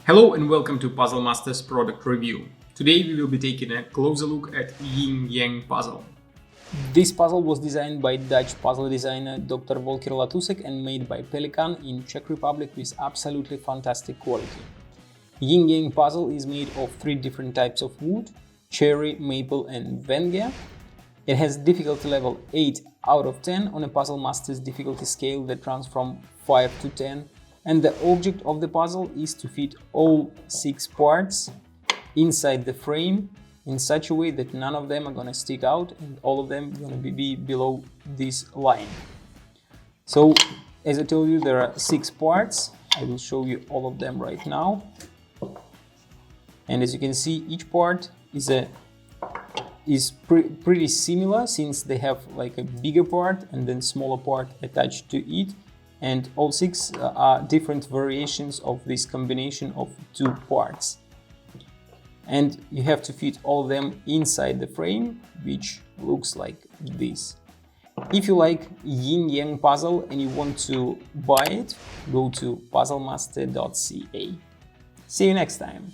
Hello and welcome to Puzzle Masters product review. Today we will be taking a closer look at Yin Yang puzzle. This puzzle was designed by Dutch puzzle designer Dr. Volker Latusek and made by Pelikan in Czech Republic with absolutely fantastic quality. Yin Yang puzzle is made of 3 different types of wood: cherry, maple and Wenger. It has difficulty level 8 out of 10 on a Puzzle Masters difficulty scale that runs from 5 to 10, and the object of the puzzle is to fit all 6 parts inside the frame in such a way that none of them are gonna stick out and all of them are gonna be below this line. So, as I told you, there are 6 parts. I will show you all of them right now. And as you can see, each part is pretty similar, since they have like a bigger part and then smaller part attached to it, and all 6 are different variations of this combination of 2 parts. And you have to fit all of them inside the frame, which looks like this. If you like Yin Yang puzzle and you want to buy it, go to puzzlemaster.ca. See you next time!